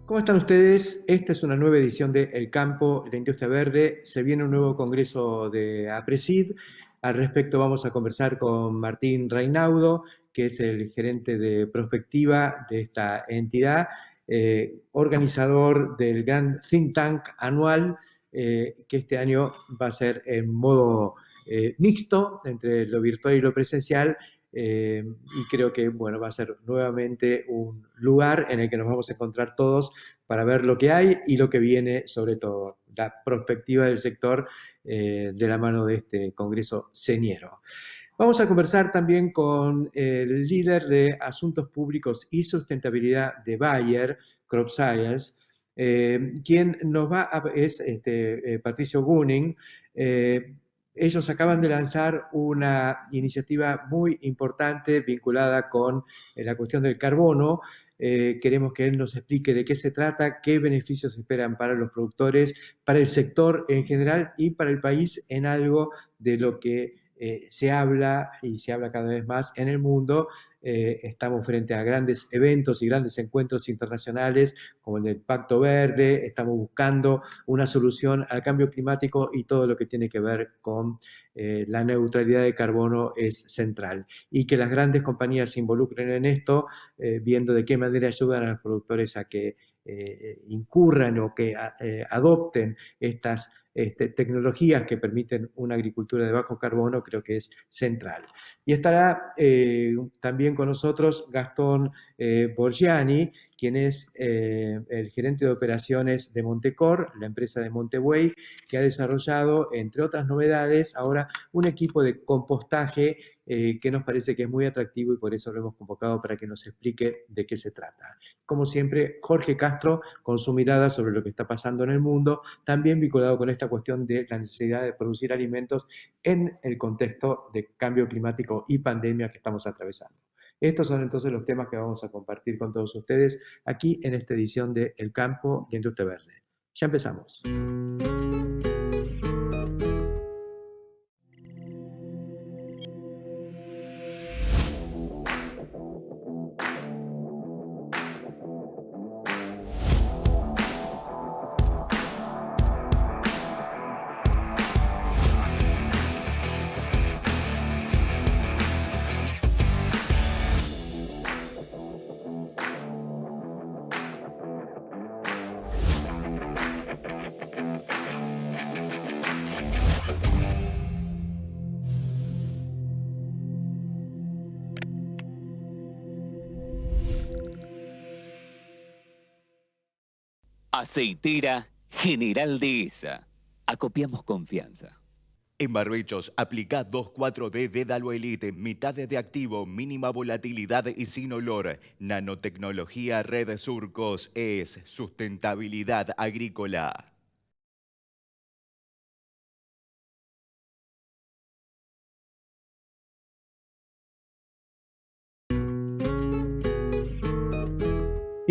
¿Cómo están ustedes? Esta es una nueva edición de El Campo, la Industria Verde. Se viene un nuevo congreso de APRESID. Al respecto vamos a conversar con Martín Reinaudo, que es el gerente de prospectiva de esta entidad, organizador del gran think tank anual, que este año va a ser en modo mixto entre lo virtual y lo presencial. Y creo que bueno, va a ser nuevamente un lugar en el que nos vamos a encontrar todos para ver lo que hay y lo que viene, sobre todo, la perspectiva del sector de la mano de este Congreso Señero. Vamos a conversar también con el líder de Asuntos Públicos y Sustentabilidad de Bayer, Crop Science, quien nos va a, es Patricio Gunning. Ellos acaban de lanzar una iniciativa muy importante vinculada con la cuestión del carbono. Queremos que él nos explique de qué se trata, qué beneficios esperan para los productores, para el sector en general y para el país en algo de lo que se habla y se habla cada vez más en el mundo. Estamos frente a grandes eventos y grandes encuentros internacionales como el del Pacto Verde. Estamos buscando una solución al cambio climático y todo lo que tiene que ver con la neutralidad de carbono es central. Y que las grandes compañías se involucren en esto, viendo de qué manera ayudan a los productores a que incurran o que adopten estas tecnologías que permiten una agricultura de bajo carbono, creo que es central. Y estará también con nosotros Gastón Borgiani, quien es el gerente de operaciones de Montecor, la empresa de Monteway, que ha desarrollado, entre otras novedades, ahora un equipo de compostaje que nos parece que es muy atractivo y por eso lo hemos convocado para que nos explique de qué se trata. Como siempre, Jorge Castro, con su mirada sobre lo que está pasando en el mundo, también vinculado con esta cuestión de la necesidad de producir alimentos en el contexto de cambio climático y pandemia que estamos atravesando. Estos son entonces los temas que vamos a compartir con todos ustedes aquí en esta edición de El Campo y Industria Verde. Ya empezamos. Aceitera General Dehesa. Acopiamos confianza. En barbechos, aplica 2,4-D Dédalo Elite, mitad de activo, mínima volatilidad y sin olor. Nanotecnología Red Surcos es sustentabilidad agrícola.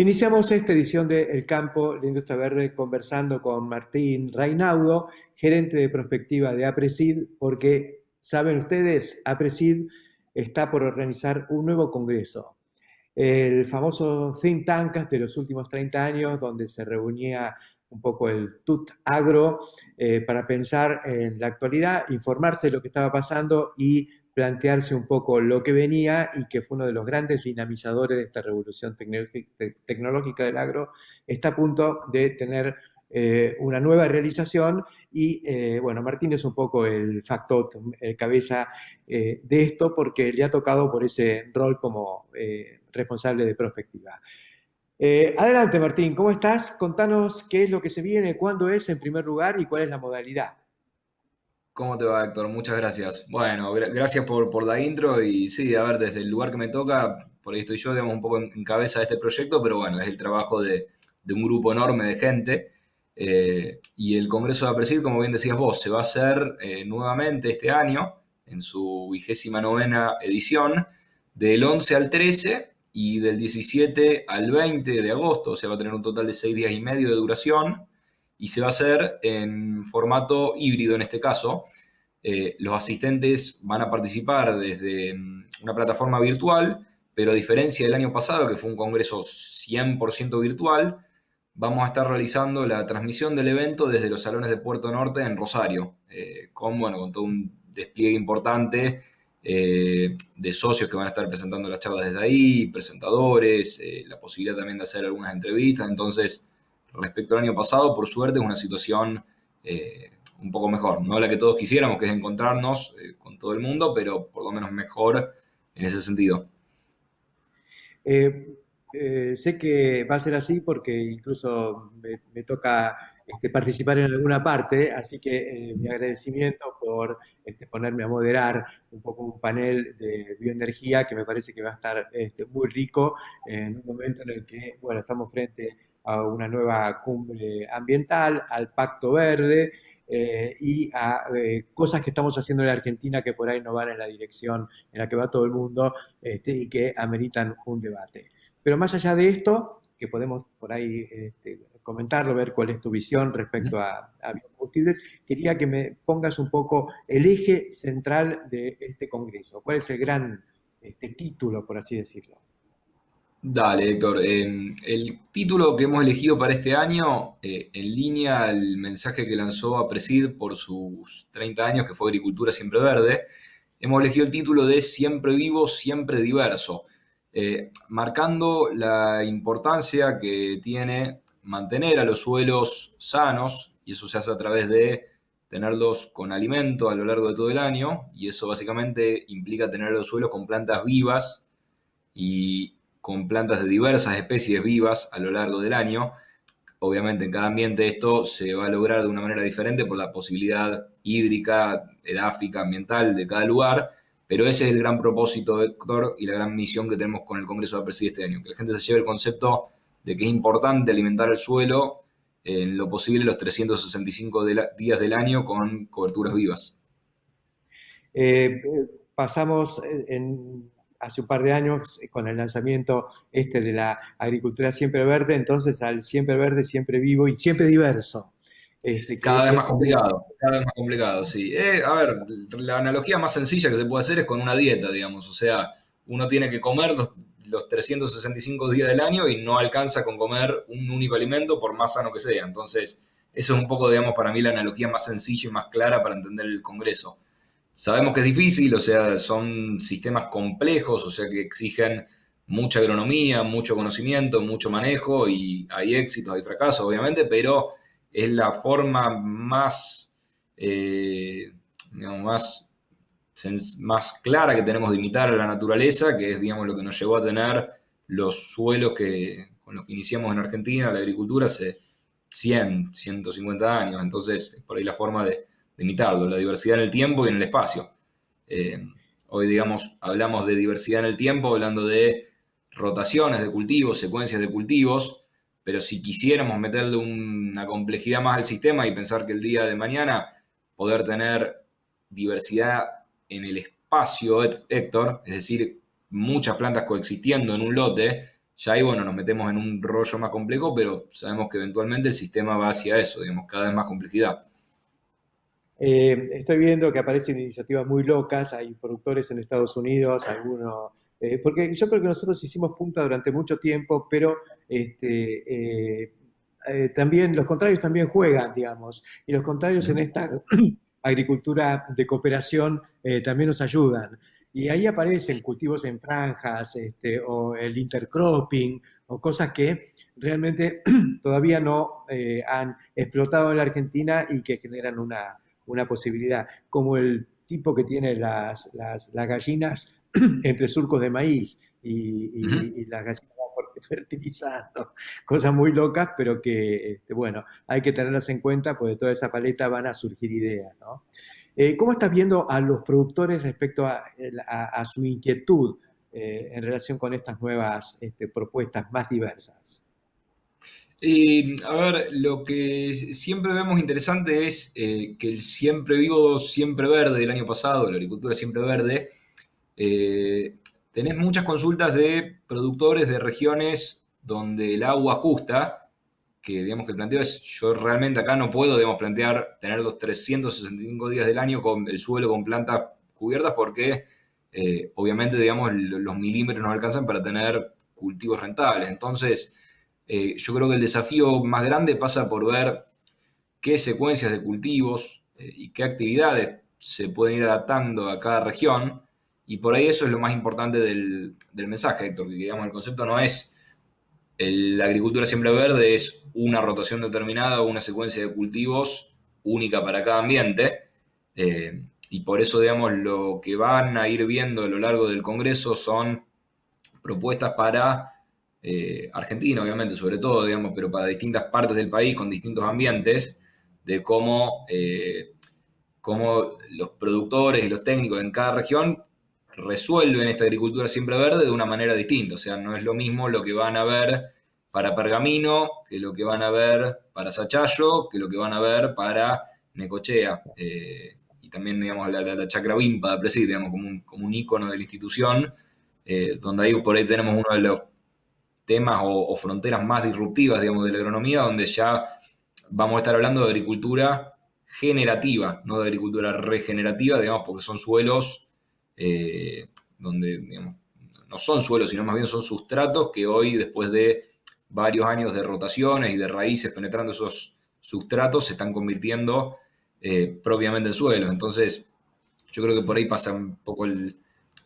Iniciamos esta edición de El Campo, la Industria Verde, conversando con Martín Reinaudo, gerente de prospectiva de APRESID, porque, saben ustedes, APRESID está por organizar un nuevo congreso. El famoso think tank de los últimos 30 años, donde se reunía un poco el TUT agro para pensar en la actualidad, informarse de lo que estaba pasando y plantearse un poco lo que venía, y que fue uno de los grandes dinamizadores de esta revolución tecnológica del agro, está a punto de tener una nueva realización. Y bueno, Martín es un poco el factotum, el cabeza de esto, porque le ha tocado por ese rol como responsable de prospectiva. Adelante, Martín, ¿cómo estás? Contanos qué es lo que se viene, cuándo es en primer lugar y cuál es la modalidad. ¿Cómo te va, Héctor? Muchas gracias. Bueno, gracias por la intro y sí, a ver, desde el lugar que me toca, por ahí estoy yo, digamos, un poco en cabeza de este proyecto, pero bueno, es el trabajo de un grupo enorme de gente. Y el Congreso de APRESID, como bien decías vos, se va a hacer nuevamente este año, en su 29ª edición, del 11 al 13 y del 17 al 20 de agosto. O sea, va a tener un total de 6 días y medio de duración y se va a hacer en formato híbrido en este caso. Los asistentes van a participar desde una plataforma virtual, pero a diferencia del año pasado, que fue un congreso 100% virtual, vamos a estar realizando la transmisión del evento desde los salones de Puerto Norte en Rosario, con todo un despliegue importante de socios que van a estar presentando las charlas desde ahí, presentadores, la posibilidad también de hacer algunas entrevistas. Entonces, respecto al año pasado, por suerte, es una situación un poco mejor. No la que todos quisiéramos, que es encontrarnos con todo el mundo, pero por lo menos mejor en ese sentido. Sé que va a ser así porque incluso me toca participar en alguna parte, así que mi agradecimiento por ponerme a moderar un poco un panel de bioenergía que me parece que va a estar muy rico en un momento en el que, bueno, estamos frente a una nueva cumbre ambiental, al Pacto Verde y a cosas que estamos haciendo en la Argentina que por ahí no van en la dirección en la que va todo el mundo y que ameritan un debate. Pero más allá de esto, que podemos por ahí comentarlo, ver cuál es tu visión respecto a biocombustibles, quería que me pongas un poco el eje central de este congreso. ¿Cuál es el gran título, por así decirlo? Dale, Héctor. El título que hemos elegido para este año, en línea al mensaje que lanzó APRESID por sus 30 años, que fue Agricultura Siempre Verde, hemos elegido el título de Siempre Vivo, Siempre Diverso, marcando la importancia que tiene mantener a los suelos sanos, y eso se hace a través de tenerlos con alimento a lo largo de todo el año, y eso básicamente implica tener los suelos con plantas vivas y con plantas de diversas especies vivas a lo largo del año. Obviamente en cada ambiente esto se va a lograr de una manera diferente por la posibilidad hídrica, edáfica, ambiental de cada lugar, pero ese es el gran propósito, Héctor, y la gran misión que tenemos con el Congreso de APRESID este año, que la gente se lleve el concepto de que es importante alimentar el suelo en lo posible los 365 días del año con coberturas vivas. Eh, Pasamos hace un par de años con el lanzamiento de la agricultura siempre verde, entonces al siempre verde, siempre vivo y siempre diverso. Que Cada vez más es interesante. complicado, cada vez más complicado, sí. A ver, la analogía más sencilla que se puede hacer es con una dieta, digamos. O sea, uno tiene que comer los 365 días del año y no alcanza con comer un único alimento por más sano que sea. Entonces, eso es un poco, digamos, para mí la analogía más sencilla y más clara para entender el Congreso. Sabemos que es difícil, o sea, son sistemas complejos, o sea, que exigen mucha agronomía, mucho conocimiento, mucho manejo y hay éxitos, hay fracasos, obviamente, pero es la forma más, digamos, más clara que tenemos de imitar a la naturaleza, que es, digamos, lo que nos llevó a tener los suelos con los que iniciamos en Argentina, la agricultura, hace 100, 150 años. Entonces, es por ahí la forma de imitarlo, la diversidad en el tiempo y en el espacio. Eh, Hoy, digamos, hablamos de diversidad en el tiempo, hablando de rotaciones de cultivos, secuencias de cultivos, pero si quisiéramos meterle una complejidad más al sistema y pensar que el día de mañana poder tener diversidad en el espacio, Héctor, es decir, muchas plantas coexistiendo en un lote, ya ahí, bueno, nos metemos en un rollo más complejo, pero sabemos que eventualmente el sistema va hacia eso, digamos, cada vez más complejidad. Estoy viendo que aparecen iniciativas muy locas, hay productores en Estados Unidos, algunos, porque yo creo que nosotros hicimos punta durante mucho tiempo, pero también los contrarios también juegan, digamos, y los contrarios en esta agricultura de cooperación también nos ayudan. Y ahí aparecen cultivos en franjas, o el intercropping, o cosas que realmente todavía no han explotado en la Argentina y que generan una posibilidad, como el tipo que tiene las gallinas entre surcos de maíz Ujú. y las gallinas fertilizando, cosas muy locas, pero que, bueno, hay que tenerlas en cuenta, porque de toda esa paleta van a surgir ideas, ¿no? ¿Cómo estás viendo a los productores respecto a su inquietud en relación con estas nuevas propuestas más diversas? A ver, lo que siempre vemos interesante es que el siempre vivo, siempre verde del año pasado, la agricultura siempre verde, tenés muchas consultas de productores de regiones donde el agua justa, que digamos que el planteo es, yo realmente acá no puedo, digamos, plantear tener los 365 días del año con el suelo con plantas cubiertas porque obviamente, digamos, los milímetros no alcanzan para tener cultivos rentables. Entonces, Yo creo que el desafío más grande pasa por ver qué secuencias de cultivos y qué actividades se pueden ir adaptando a cada región. Y por ahí eso es lo más importante del mensaje, Héctor, que digamos, el concepto no es la agricultura siempre verde, es una rotación determinada o una secuencia de cultivos única para cada ambiente. Y por eso, digamos, lo que van a ir viendo a lo largo del Congreso son propuestas para Argentina, obviamente, sobre todo, digamos, pero para distintas partes del país con distintos ambientes, de cómo los productores y los técnicos en cada región resuelven esta agricultura siempre verde de una manera distinta. O sea, no es lo mismo lo que van a ver para Pergamino que lo que van a ver para Sachayo, que lo que van a ver para Necochea. Y también, digamos, la chacra Vimpa de Presid, digamos, como un ícono de la institución, donde ahí por ahí tenemos uno de los temas o fronteras más disruptivas, digamos, de la agronomía, donde ya vamos a estar hablando de agricultura generativa, no de agricultura regenerativa, digamos, porque son suelos donde, digamos, no son suelos, sino más bien son sustratos que hoy, después de varios años de rotaciones y de raíces penetrando esos sustratos, se están convirtiendo propiamente en suelos. Entonces, yo creo que por ahí pasa un poco el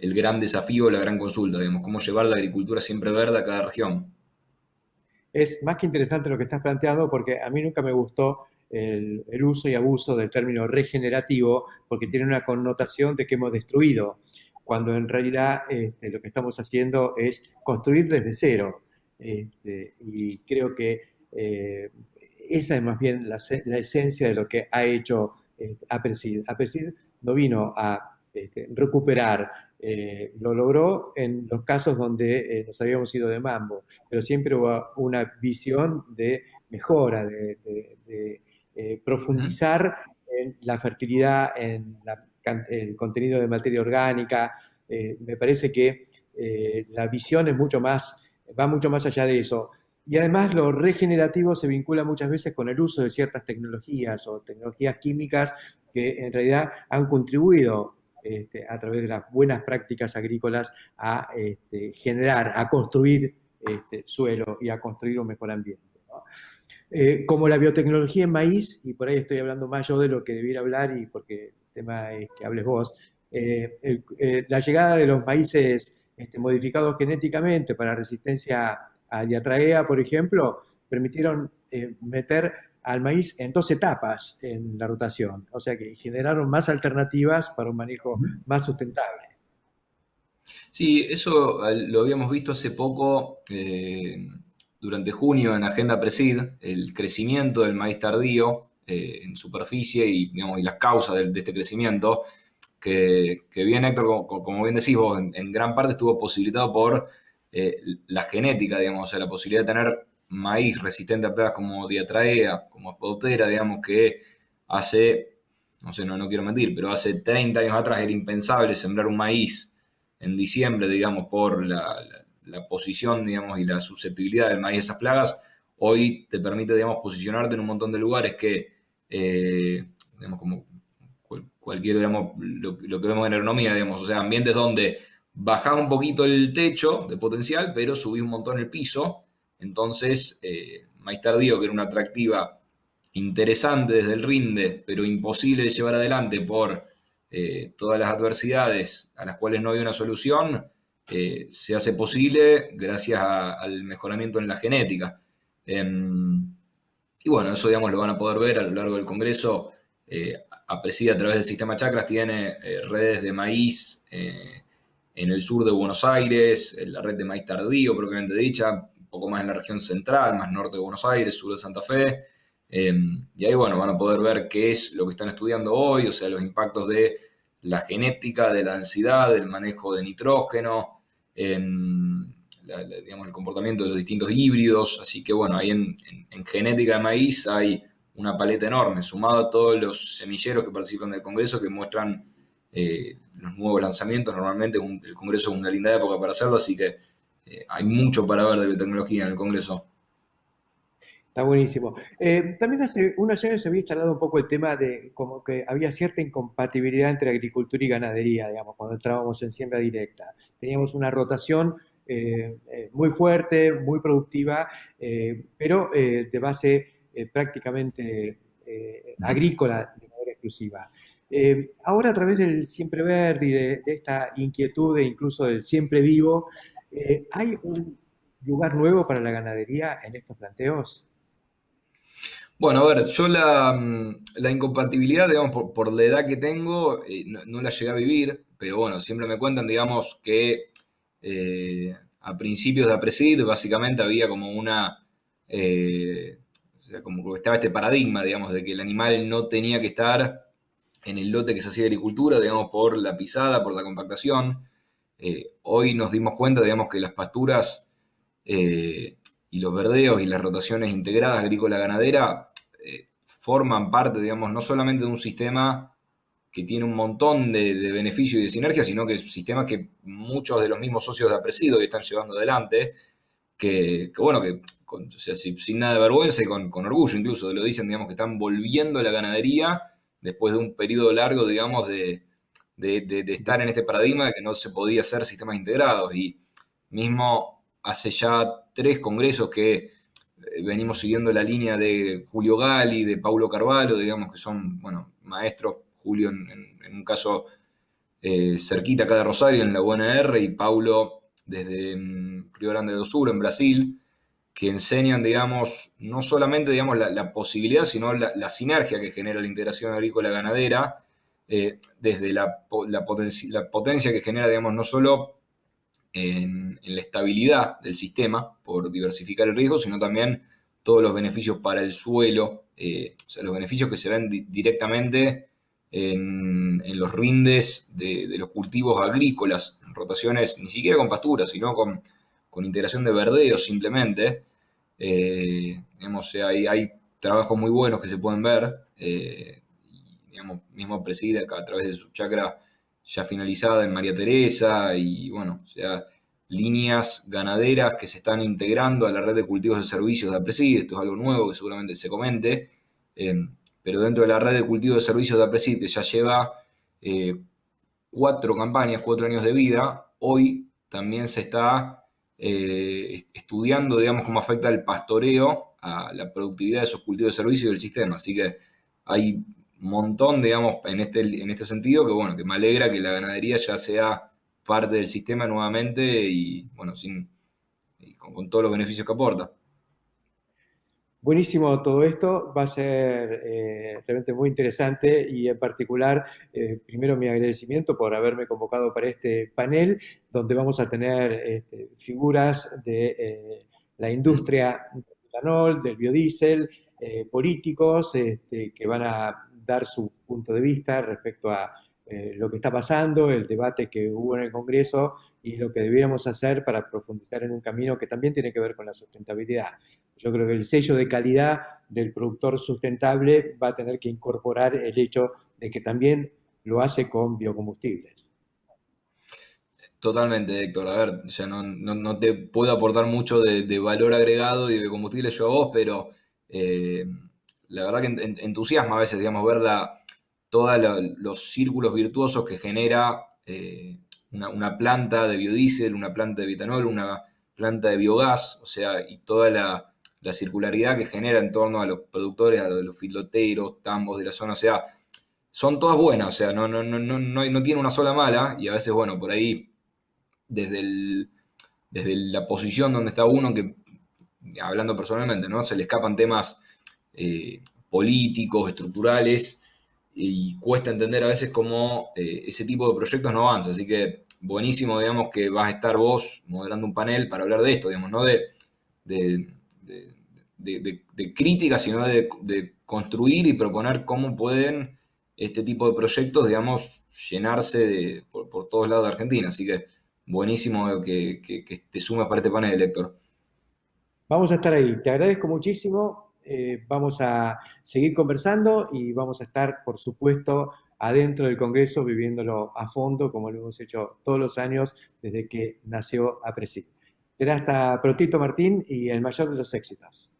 gran desafío, la gran consulta, digamos, cómo llevar la agricultura siempre verde a cada región. Es más que interesante lo que estás planteando porque a mí nunca me gustó el uso y abuso del término regenerativo porque tiene una connotación de que hemos destruido, cuando en realidad lo que estamos haciendo es construir desde cero. Y creo que esa es más bien la esencia de lo que ha hecho APRESID. APRESID no vino a recuperar, lo logró en los casos donde nos habíamos ido de mambo, pero siempre hubo una visión de mejora, de profundizar en la fertilidad, en el contenido de materia orgánica. Me parece que la visión es va mucho más allá de eso. Y además lo regenerativo se vincula muchas veces con el uso de ciertas tecnologías o tecnologías químicas que en realidad han contribuido a través de las buenas prácticas agrícolas a generar, a construir suelo y a construir un mejor ambiente, ¿no? Como la biotecnología en maíz, y por ahí estoy hablando más yo de lo que debiera hablar y porque el tema es que hables vos, la llegada de los maíces modificados genéticamente para resistencia a diatraea, por ejemplo, permitieron meter al maíz en 2 etapas en la rotación, o sea que generaron más alternativas para un manejo más sustentable. Sí, eso lo habíamos visto hace poco, durante junio en Agenda Presid, el crecimiento del maíz tardío en superficie y, digamos, y las causas de este crecimiento, que bien, Héctor, como bien decís vos, en gran parte estuvo posibilitado por la genética, digamos, o sea, la posibilidad de tener maíz resistente a plagas como diatraea, como spodoptera, digamos, que hace, no sé, no quiero mentir, pero hace 30 años atrás era impensable sembrar un maíz en diciembre, digamos, por la posición, digamos, y la susceptibilidad del maíz a esas plagas. Hoy te permite, digamos, posicionarte en un montón de lugares que, digamos, como cualquier, digamos, lo que vemos en agronomía, digamos, o sea, ambientes donde bajás un poquito el techo de potencial, pero subís un montón el piso. Entonces, maíz tardío, que era una atractiva interesante desde el rinde, pero imposible de llevar adelante por todas las adversidades a las cuales no había una solución, se hace posible gracias al mejoramiento en la genética. Y bueno, eso, digamos, lo van a poder ver a lo largo del Congreso. APRESID, a través del sistema Chacras, tiene redes de maíz en el sur de Buenos Aires, la red de maíz tardío propiamente dicha, un poco más en la región central, más norte de Buenos Aires, sur de Santa Fe. Y ahí, bueno, van a poder ver qué es lo que están estudiando hoy, o sea, los impactos de la genética, de la densidad, del manejo de nitrógeno, digamos, el comportamiento de los distintos híbridos. Así que, bueno, ahí en genética de maíz hay una paleta enorme, sumado a todos los semilleros que participan del Congreso, que muestran los nuevos lanzamientos. Normalmente el Congreso es una linda época para hacerlo, así que hay mucho para ver de biotecnología en el Congreso. Está buenísimo. También hace unos años se había instalado un poco el tema de como que había cierta incompatibilidad entre agricultura y ganadería, digamos, cuando entrábamos en siembra directa. Teníamos una rotación muy fuerte, muy productiva, pero de base prácticamente agrícola de manera exclusiva. Ahora a través del Siempre Verde y de esta inquietud e incluso del Siempre Vivo, ¿hay un lugar nuevo para la ganadería en estos planteos? Bueno, a ver, yo la incompatibilidad, digamos, por la edad que tengo, no la llegué a vivir, pero bueno, siempre me cuentan, digamos, que a principios de APRESID básicamente había como o sea, como que estaba este paradigma, digamos, de que el animal no tenía que estar en el lote que se hacía de agricultura, digamos, por la pisada, por la compactación. Hoy nos dimos cuenta, digamos, que las pasturas y los verdeos y las rotaciones integradas agrícola-ganadera forman parte, digamos, no solamente de un sistema que tiene un montón de beneficios y de sinergias, sino que sistemas que muchos de los mismos socios de Apresido que están llevando adelante, bueno, o sea, sin nada de vergüenza y con orgullo incluso, lo dicen, digamos, que están volviendo la ganadería después de un periodo largo, digamos, de estar en este paradigma de que no se podía hacer sistemas integrados. Y mismo hace ya 3 congresos que venimos siguiendo la línea de Julio Gali, de Paulo Carvalho, digamos que son, bueno, maestros, Julio en un caso cerquita acá de Rosario, en la UNR, y Paulo desde Río Grande do Sul, en Brasil, que enseñan, digamos, no solamente, digamos, la posibilidad, sino la sinergia que genera la integración agrícola-ganadera, desde la potencia que genera, digamos, no solo en la estabilidad del sistema por diversificar el riesgo, sino también todos los beneficios para el suelo, o sea, los beneficios que se ven directamente en los rindes de los cultivos agrícolas, en rotaciones ni siquiera con pasturas, sino con integración de verdeos simplemente. Digamos, hay trabajos muy buenos que se pueden ver, y, digamos, mismo Preside acá a través de su chacra ya finalizada en María Teresa, y bueno, o sea, líneas ganaderas que se están integrando a la red de cultivos de servicios de APRESID. Esto es algo nuevo que seguramente se comente, pero dentro de la red de cultivos de servicios de APRESID, que ya lleva 4 campañas, 4 años de vida, hoy también se está estudiando, digamos, cómo afecta el pastoreo a la productividad de esos cultivos de servicio y del sistema. Así que hay un montón, digamos, en este sentido, que bueno, que me alegra que la ganadería ya sea parte del sistema nuevamente y bueno, con todos los beneficios que aporta. Buenísimo todo esto, va a ser realmente muy interesante y en particular, primero mi agradecimiento por haberme convocado para este panel, donde vamos a tener figuras de la industria del etanol, del biodiesel, políticos que van a dar su punto de vista respecto a lo que está pasando, el debate que hubo en el Congreso y lo que debiéramos hacer para profundizar en un camino que también tiene que ver con la sustentabilidad. Yo creo que el sello de calidad del productor sustentable va a tener que incorporar el hecho de que también lo hace con biocombustibles. Totalmente, Héctor. A ver, o sea, no te puedo aportar mucho de valor agregado y de combustible yo a vos, pero eh, la verdad que entusiasma a veces, digamos, ver todos los círculos virtuosos que genera una planta de biodiesel, una planta de bioetanol, una planta de biogás, o sea, y toda la circularidad que genera en torno a los productores, a los filoteros, tambos de la zona, o sea, son todas buenas, o sea, no tiene una sola mala, y a veces, bueno, por ahí desde, desde la posición donde está uno, que hablando personalmente, ¿no? Se le escapan temas políticos, estructurales, y cuesta entender a veces cómo ese tipo de proyectos no avanza. Así que buenísimo, digamos, que vas a estar vos moderando un panel para hablar de esto, digamos, no de, de, de crítica, sino de construir y proponer cómo pueden este tipo de proyectos, digamos, llenarse por todos lados de Argentina. Así que buenísimo que te sumes para este panel, Héctor. Vamos a estar ahí. Te agradezco muchísimo. Vamos a seguir conversando y vamos a estar, por supuesto, adentro del Congreso, viviéndolo a fondo, como lo hemos hecho todos los años desde que nació APRESID. Será hasta prontito, Martín, y el mayor de los éxitos.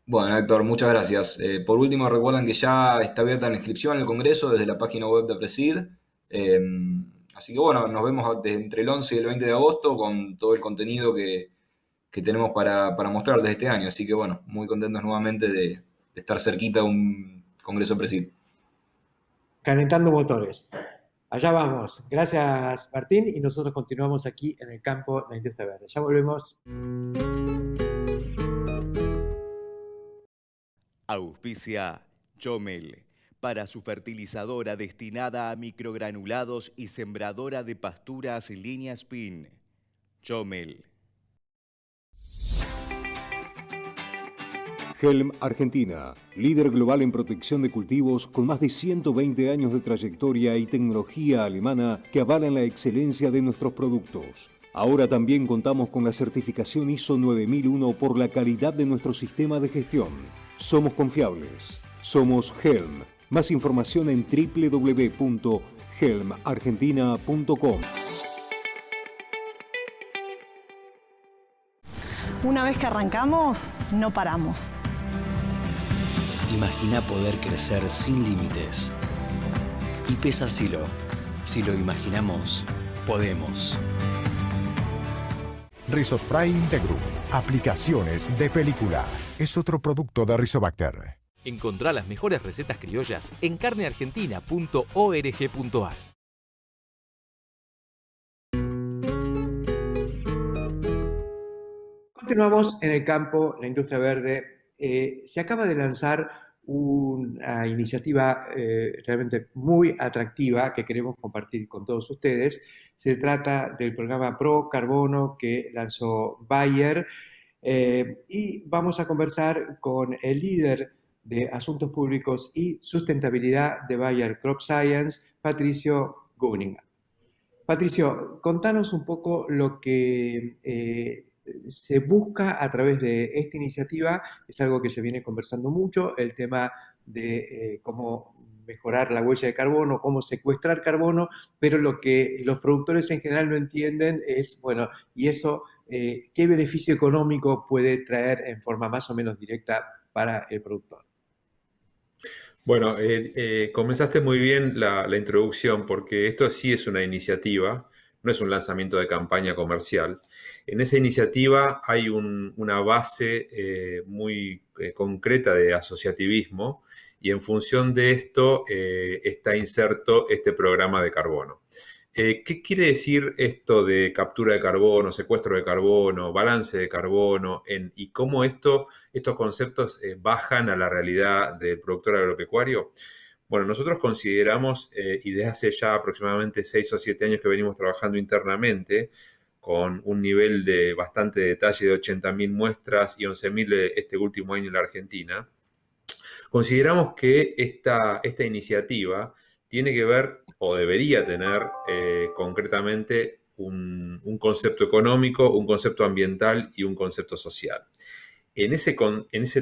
Bueno, Héctor, muchas gracias. Por último, recuerden que ya está abierta la inscripción al Congreso desde la página web de Presid. Eh, Así que bueno, nos vemos entre el 11 y el 20 de agosto con todo el contenido que tenemos para mostrar desde este año. Así que bueno, muy contentos nuevamente de estar cerquita de un Congreso Presid. Calentando motores. Allá vamos. Gracias, Martín, y nosotros continuamos aquí en el campo de la industria verde. Ya volvemos. Auspicia Chomel, para su fertilizadora destinada a microgranulados y sembradora de pasturas línea Spin. Chomel. Helm Argentina, líder global en protección de cultivos con más de 120 años de trayectoria y tecnología alemana que avalan la excelencia de nuestros productos. Ahora también contamos con la certificación ISO 9001 por la calidad de nuestro sistema de gestión. Somos confiables. Somos Helm. Más información en www.helmargentina.com. Una vez que arrancamos, no paramos. Imagina poder crecer sin límites. Y pesa Silo. Si lo imaginamos, podemos. Rizospray Integrum. Aplicaciones de película. Es otro producto de Rizobacter. Encontrá las mejores recetas criollas en carneargentina.org.ar. Continuamos en el campo, la industria verde. Se acaba de lanzar una iniciativa realmente muy atractiva que queremos compartir con todos ustedes. Se trata del programa Pro Carbono que lanzó Bayer y vamos a conversar con el líder de Asuntos Públicos y Sustentabilidad de Bayer Crop Science, Patricio Gunningham. Patricio, contanos un poco lo que se busca a través de esta iniciativa. Es algo que se viene conversando mucho, el tema de cómo mejorar la huella de carbono, cómo secuestrar carbono, pero lo que los productores en general no entienden es, bueno, ¿y eso qué beneficio económico puede traer en forma más o menos directa para el productor? Bueno, comenzaste muy bien la introducción porque esto sí es una iniciativa, no es un lanzamiento de campaña comercial. En esa iniciativa hay una base muy concreta de asociativismo y en función de esto está inserto este programa de carbono. ¿Qué quiere decir esto de captura de carbono, secuestro de carbono, balance de carbono y cómo estos conceptos bajan a la realidad del productor agropecuario? Bueno, nosotros consideramos, y desde hace ya aproximadamente 6 o 7 años que venimos trabajando internamente, con un nivel de bastante detalle de 80.000 muestras y 11.000 este último año en la Argentina, consideramos que esta iniciativa tiene que ver o debería tener concretamente un concepto económico, un concepto ambiental y un concepto social. En ese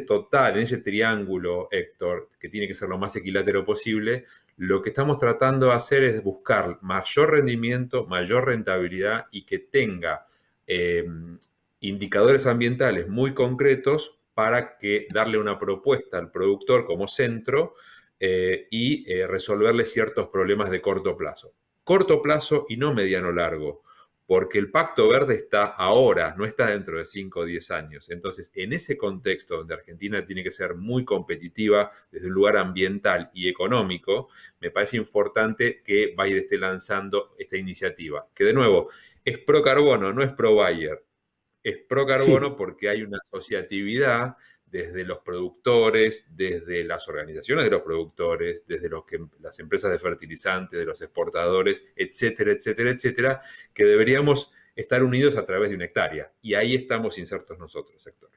total, en ese triángulo, Héctor, que tiene que ser lo más equilátero posible, lo que estamos tratando de hacer es buscar mayor rendimiento, mayor rentabilidad y que tenga indicadores ambientales muy concretos para darle una propuesta al productor como centro y resolverle ciertos problemas de corto plazo. Corto plazo y no mediano largo, porque el Pacto Verde está ahora, no está dentro de 5 o 10 años. Entonces, en ese contexto donde Argentina tiene que ser muy competitiva desde un lugar ambiental y económico, me parece importante que Bayer esté lanzando esta iniciativa, que de nuevo es pro carbono, no es pro Bayer. Es pro carbono sí, porque hay una asociatividad desde los productores, desde las organizaciones de los productores, desde las empresas de fertilizantes, de los exportadores, etcétera, etcétera, etcétera, que deberíamos estar unidos a través de una hectárea. Y ahí estamos insertos nosotros, Héctor.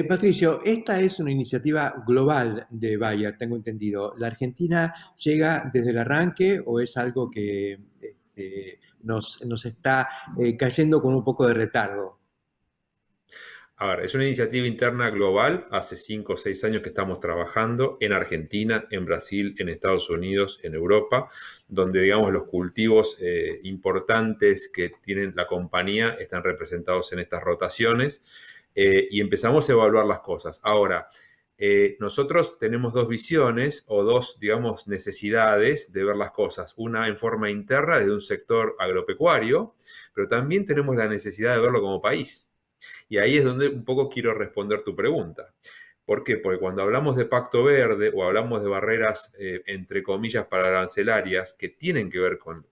Patricio, esta es una iniciativa global de Bayer, tengo entendido. ¿La Argentina llega desde el arranque o es algo que nos está cayendo con un poco de retardo? A ver, es una iniciativa interna global, hace 5 o 6 años que estamos trabajando en Argentina, en Brasil, en Estados Unidos, en Europa, donde, digamos, los cultivos importantes que tiene la compañía están representados en estas rotaciones y empezamos a evaluar las cosas. Ahora, nosotros tenemos dos visiones o dos, digamos, necesidades de ver las cosas. Una en forma interna desde un sector agropecuario, pero también tenemos la necesidad de verlo como país. Y ahí es donde un poco quiero responder tu pregunta. ¿Por qué? Porque cuando hablamos de Pacto Verde o hablamos de barreras, entre comillas, pararancelarias que tienen que ver con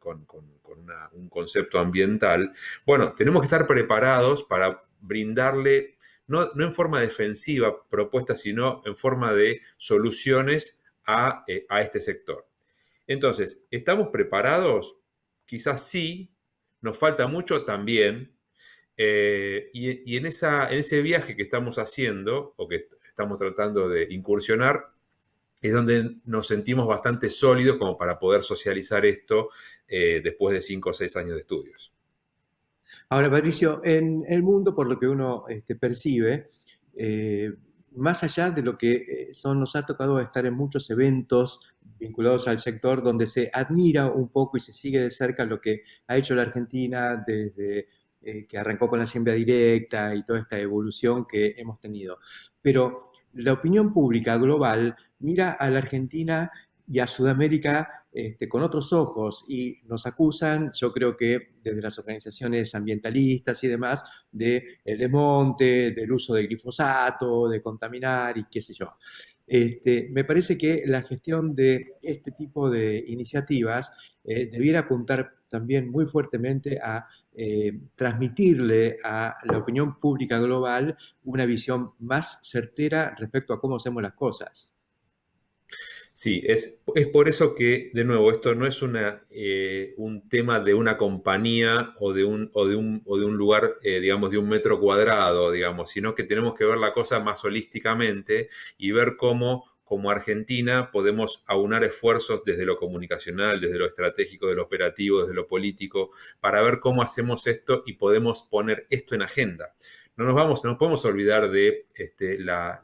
un concepto ambiental, bueno, tenemos que estar preparados para brindarle, no en forma defensiva propuestas, sino en forma de soluciones a este sector. Entonces, ¿estamos preparados? Quizás sí, nos falta mucho también. Y en ese viaje que estamos haciendo, o que estamos tratando de incursionar, es donde nos sentimos bastante sólidos como para poder socializar esto después de 5 o 6 años de estudios. Ahora, Patricio, en el mundo, por lo que uno percibe, más allá de lo que nos ha tocado estar en muchos eventos vinculados al sector donde se admira un poco y se sigue de cerca lo que ha hecho la Argentina desde que arrancó con la siembra directa y toda esta evolución que hemos tenido. Pero la opinión pública global mira a la Argentina y a Sudamérica con otros ojos y nos acusan, yo creo que desde las organizaciones ambientalistas y demás, de el desmonte, del uso de glifosato, de contaminar y qué sé yo. Me parece que la gestión de este tipo de iniciativas debiera apuntar también muy fuertemente a transmitirle a la opinión pública global una visión más certera respecto a cómo hacemos las cosas. Sí, es por eso que, de nuevo, esto no es un tema de una compañía o de un lugar, digamos, de un metro cuadrado, digamos, sino que tenemos que ver la cosa más holísticamente y ver cómo, como Argentina, podemos aunar esfuerzos desde lo comunicacional, desde lo estratégico, de lo operativo, desde lo político, para ver cómo hacemos esto y podemos poner esto en agenda. No nos podemos olvidar de la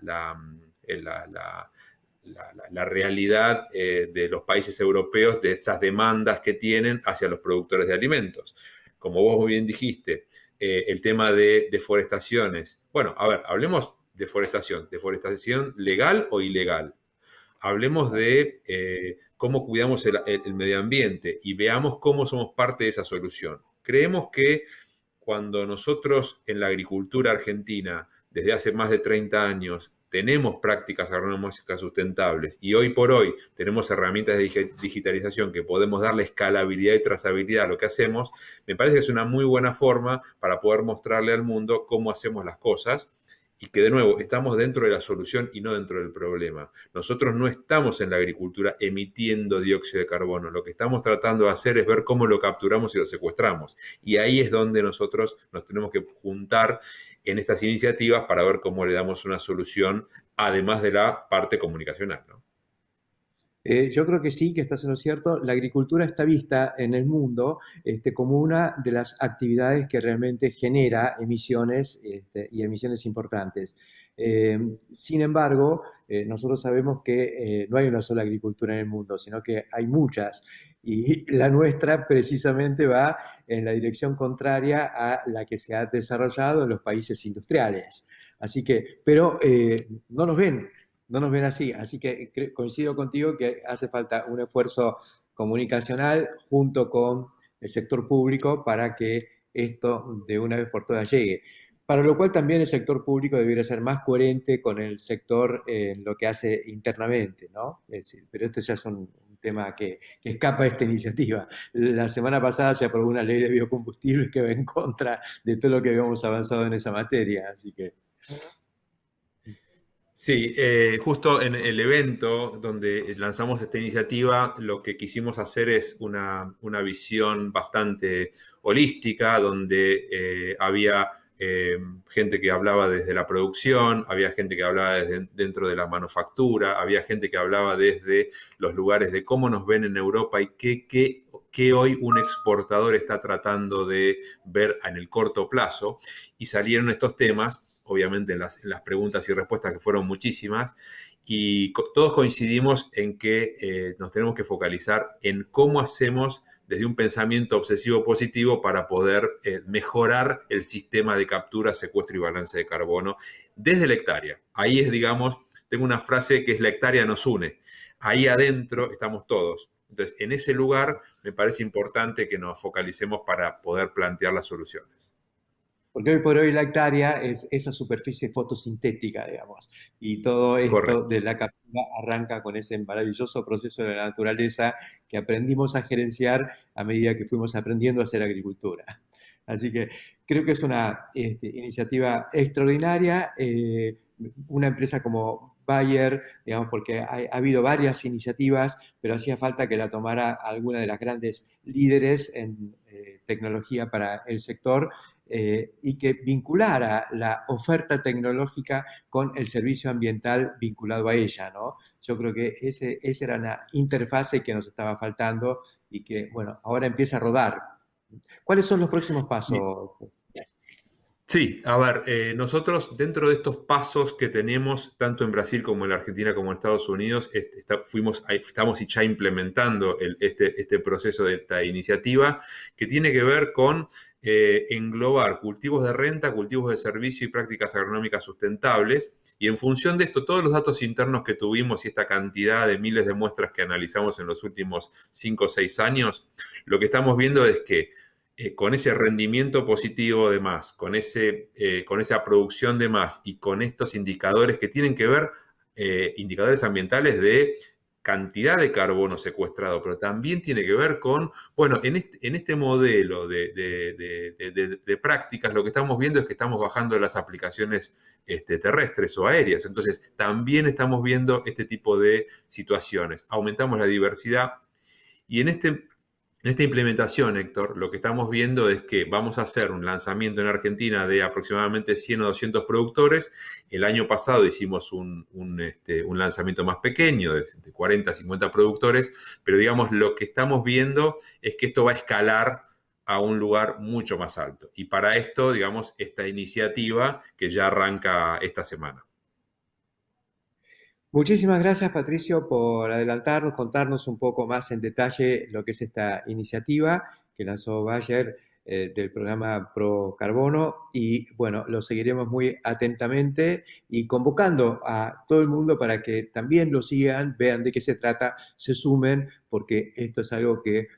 realidad de los países europeos, de esas demandas que tienen hacia los productores de alimentos. Como vos muy bien dijiste, el tema de deforestaciones. Bueno, a ver, hablemos de deforestación legal o ilegal. Hablemos de cómo cuidamos el medio ambiente y veamos cómo somos parte de esa solución. Creemos que cuando nosotros en la agricultura argentina, desde hace más de 30 años, tenemos prácticas agronómicas sustentables y hoy por hoy tenemos herramientas de digitalización que podemos darle escalabilidad y trazabilidad a lo que hacemos, me parece que es una muy buena forma para poder mostrarle al mundo cómo hacemos las cosas y que, de nuevo, estamos dentro de la solución y no dentro del problema. Nosotros no estamos en la agricultura emitiendo dióxido de carbono. Lo que estamos tratando de hacer es ver cómo lo capturamos y lo secuestramos. Y ahí es donde nosotros nos tenemos que juntar en estas iniciativas para ver cómo le damos una solución, además de la parte comunicacional, ¿no? Yo creo que sí, que estás en lo cierto. La agricultura está vista en el mundo como una de las actividades que realmente genera emisiones y emisiones importantes. Sin embargo, nosotros sabemos que no hay una sola agricultura en el mundo, sino que hay muchas. Y la nuestra precisamente va en la dirección contraria a la que se ha desarrollado en los países industriales. Así que, pero no nos ven así. Así que coincido contigo que hace falta un esfuerzo comunicacional junto con el sector público para que esto de una vez por todas llegue. Para lo cual también el sector público debería ser más coherente con el sector en lo que hace internamente, ¿no? Es decir, pero esto ya es un tema que escapa de esta iniciativa. La semana pasada se aprobó una ley de biocombustibles que va en contra de todo lo que habíamos avanzado en esa materia, así que... Sí, justo en el evento donde lanzamos esta iniciativa, lo que quisimos hacer es una visión bastante holística, donde había gente que hablaba desde la producción, había gente que hablaba desde dentro de la manufactura, había gente que hablaba desde los lugares de cómo nos ven en Europa y qué hoy un exportador está tratando de ver en el corto plazo. Y salieron estos temas, obviamente en las preguntas y respuestas, que fueron muchísimas, y todos coincidimos en que nos tenemos que focalizar en cómo hacemos desde un pensamiento obsesivo positivo para poder mejorar el sistema de captura, secuestro y balance de carbono desde la hectárea. Ahí es, digamos, tengo una frase que es la hectárea nos une. Ahí adentro estamos todos. Entonces, en ese lugar me parece importante que nos focalicemos para poder plantear las soluciones. Porque hoy por hoy la hectárea es esa superficie fotosintética, digamos, y todo esto Correcto. de la captura arranca con ese maravilloso proceso de la naturaleza que aprendimos a gerenciar a medida que fuimos aprendiendo a hacer agricultura. Así que creo que es una iniciativa extraordinaria. Una empresa como Bayer, digamos, porque ha habido varias iniciativas, pero hacía falta que la tomara alguna de las grandes líderes en tecnología para el sector, y que vinculara la oferta tecnológica con el servicio ambiental vinculado a ella, ¿no? Yo creo que esa era una interfase que nos estaba faltando y que, bueno, ahora empieza a rodar. ¿Cuáles son los próximos pasos? Sí, a ver, nosotros dentro de estos pasos que tenemos, tanto en Brasil como en la Argentina como en Estados Unidos, estamos ya implementando este proceso de esta iniciativa que tiene que ver con englobar cultivos de renta, cultivos de servicio y prácticas agronómicas sustentables. Y en función de esto, todos los datos internos que tuvimos y esta cantidad de miles de muestras que analizamos en los últimos 5 o 6 años, lo que estamos viendo es que con ese rendimiento positivo de más, con esa producción de más y con estos indicadores que tienen que ver, indicadores ambientales de cantidad de carbono secuestrado, pero también tiene que ver con, bueno, en este modelo de prácticas, lo que estamos viendo es que estamos bajando las aplicaciones terrestres o aéreas. Entonces, también estamos viendo este tipo de situaciones. Aumentamos la diversidad y en esta implementación, Héctor, lo que estamos viendo es que vamos a hacer un lanzamiento en Argentina de aproximadamente 100 o 200 productores. El año pasado hicimos un lanzamiento más pequeño, de 40 a 50 productores, pero digamos, lo que estamos viendo es que esto va a escalar a un lugar mucho más alto. Y para esto, digamos, esta iniciativa que ya arranca esta semana. Muchísimas gracias, Patricio, por adelantarnos, contarnos un poco más en detalle lo que es esta iniciativa que lanzó Bayer del programa Pro Carbono. Y bueno, lo seguiremos muy atentamente y convocando a todo el mundo para que también lo sigan, vean de qué se trata, se sumen, porque esto es algo que,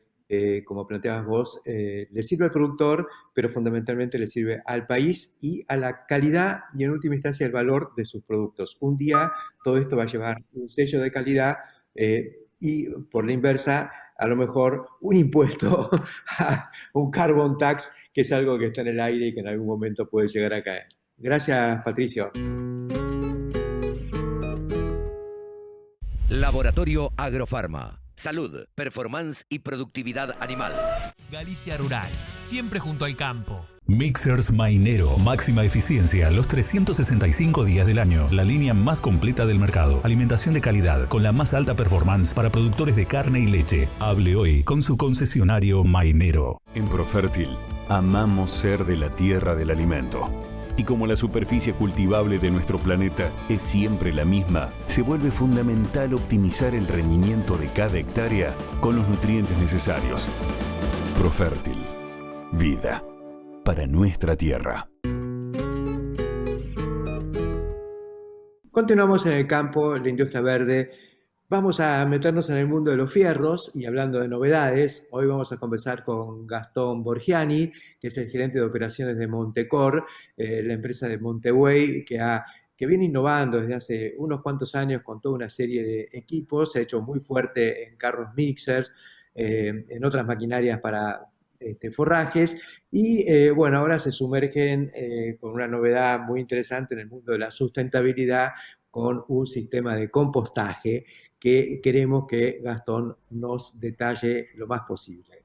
como planteabas vos, le sirve al productor, pero fundamentalmente le sirve al país y a la calidad y en última instancia el valor de sus productos. Un día todo esto va a llevar un sello de calidad y por la inversa, a lo mejor un impuesto, un carbon tax, que es algo que está en el aire y que en algún momento puede llegar a caer. Gracias, Patricio. Laboratorio Agrofarma. Salud, performance y productividad animal. Galicia Rural, siempre junto al campo. Mixers Mainero, máxima eficiencia los 365 días del año. La línea más completa del mercado. Alimentación de calidad con la más alta performance para productores de carne y leche. Hable hoy con su concesionario Mainero. En Profértil, amamos ser de la tierra del alimento. Y como la superficie cultivable de nuestro planeta es siempre la misma, se vuelve fundamental optimizar el rendimiento de cada hectárea con los nutrientes necesarios. Profértil. Vida para nuestra tierra. Continuamos en el campo, la industria verde. Vamos a meternos en el mundo de los fierros y hablando de novedades, hoy vamos a conversar con Gastón Borgiani, que es el gerente de operaciones de Montecor, la empresa de Montebuey, que viene innovando desde hace unos cuantos años con toda una serie de equipos. Se ha hecho muy fuerte en carros mixers, en otras maquinarias para forrajes y bueno, ahora se sumergen con una novedad muy interesante en el mundo de la sustentabilidad con un sistema de compostaje que queremos que Gastón nos detalle lo más posible.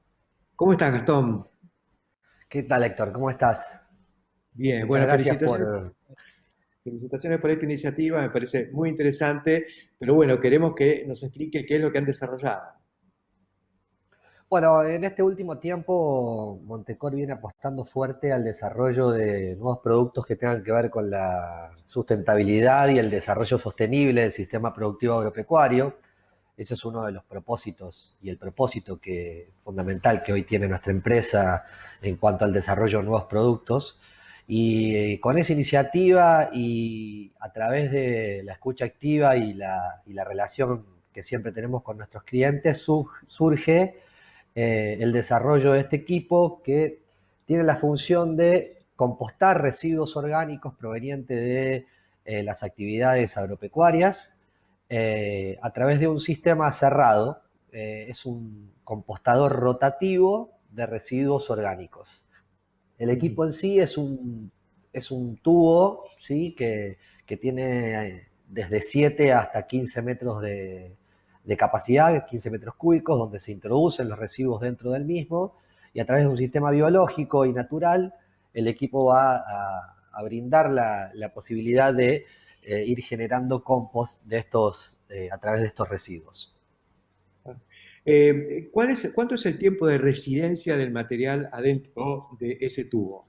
¿Cómo estás, Gastón? ¿Qué tal, Héctor? ¿Cómo estás? Bien, bueno, felicitaciones por esta iniciativa, me parece muy interesante, pero bueno, queremos que nos explique qué es lo que han desarrollado. Bueno, en este último tiempo Montecor viene apostando fuerte al desarrollo de nuevos productos que tengan que ver con la sustentabilidad y el desarrollo sostenible del sistema productivo agropecuario. Ese es uno de los propósitos y el propósito fundamental que hoy tiene nuestra empresa en cuanto al desarrollo de nuevos productos. Y con esa iniciativa y a través de la escucha activa y la relación que siempre tenemos con nuestros clientes, surge el desarrollo de este equipo que tiene la función de compostar residuos orgánicos provenientes de las actividades agropecuarias a través de un sistema cerrado. Es un compostador rotativo de residuos orgánicos. El equipo en sí es un tubo, ¿sí? que tiene desde 7 hasta 15 metros de capacidad, 15 metros cúbicos, donde se introducen los residuos dentro del mismo, y a través de un sistema biológico y natural, el equipo va a brindar la posibilidad de ir generando compost de estos, a través de estos residuos. ¿Cuánto es el tiempo de residencia del material adentro de ese tubo?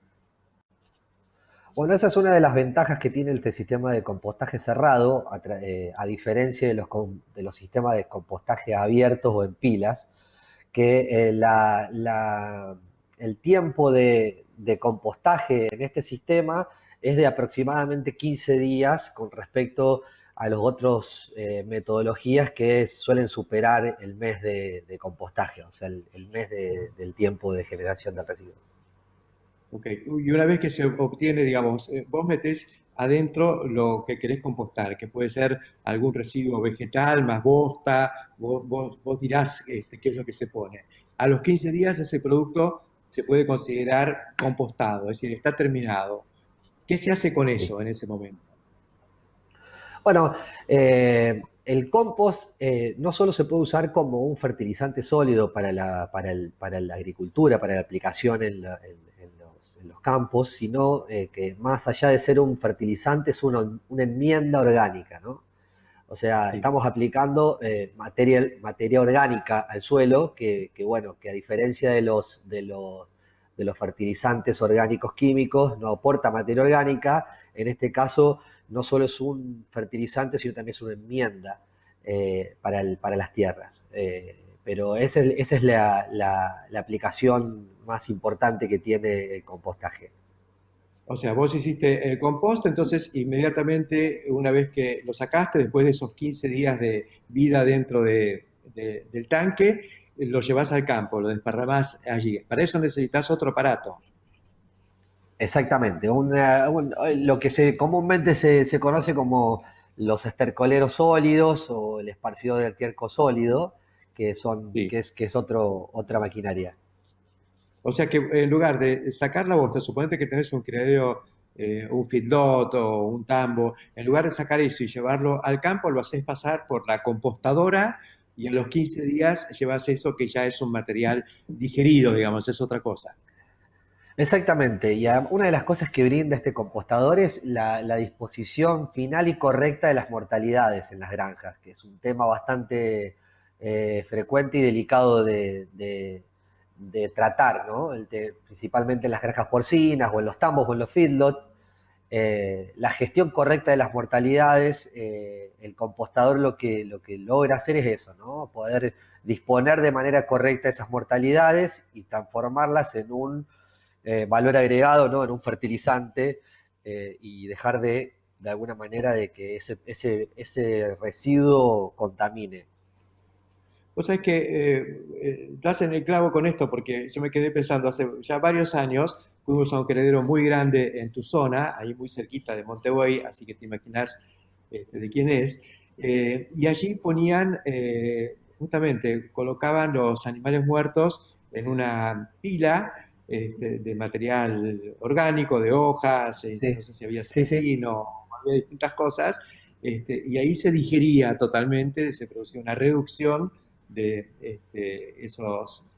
Bueno, esa es una de las ventajas que tiene este sistema de compostaje cerrado, a diferencia de los sistemas de compostaje abiertos o en pilas, que el tiempo de compostaje en este sistema es de aproximadamente 15 días con respecto a los otros metodologías que suelen superar el mes de compostaje, o sea, el mes del tiempo de generación del residuo. Ok, y una vez que se obtiene, digamos, vos metés adentro lo que querés compostar, que puede ser algún residuo vegetal, más bosta, vos dirás qué es lo que se pone. A los 15 días ese producto se puede considerar compostado, es decir, está terminado. ¿Qué se hace con eso en ese momento? Bueno, el compost no solo se puede usar como un fertilizante sólido para la agricultura, para la aplicación en los campos, sino que más allá de ser un fertilizante es una enmienda orgánica, ¿no? O sea, estamos aplicando materia orgánica al suelo que a diferencia de los fertilizantes orgánicos químicos, no aporta materia orgánica. En este caso, no solo es un fertilizante, sino también es una enmienda para las tierras. Pero esa es la aplicación más importante que tiene el compostaje. O sea, vos hiciste el compost, entonces inmediatamente, una vez que lo sacaste, después de esos 15 días de vida dentro del tanque, lo llevas al campo, lo desparramás allí. Para eso necesitas otro aparato. Exactamente, lo que comúnmente se conoce como los estercoleros sólidos o el esparcidor de estiércol sólido, que es otra maquinaria. O sea que en lugar de sacar la bosta, suponete que tenés un criadero, un feedlot o un tambo, en lugar de sacar eso y llevarlo al campo, lo haces pasar por la compostadora y a los 15 días llevas eso que ya es un material digerido, digamos, es otra cosa. Exactamente, y una de las cosas que brinda este compostador es la disposición final y correcta de las mortalidades en las granjas, que es un tema bastante frecuente y delicado de tratar, ¿no? Principalmente en las granjas porcinas o en los tambos o en los feedlots. La gestión correcta de las mortalidades, el compostador lo que logra hacer es eso, ¿no? Poder disponer de manera correcta esas mortalidades y transformarlas en un valor agregado, ¿no? En un fertilizante y dejar de alguna manera de que ese residuo contamine. Vos sabés que das en el clavo con esto, porque yo me quedé pensando, hace ya varios años fuimos a un criadero muy grande en tu zona, ahí muy cerquita de Montevideo, así que te imaginás de quién es, y allí ponían, justamente, colocaban los animales muertos en una pila de material orgánico, de hojas, no sé si había sardino, había distintas cosas, y ahí se digería totalmente, se producía una reducción de esos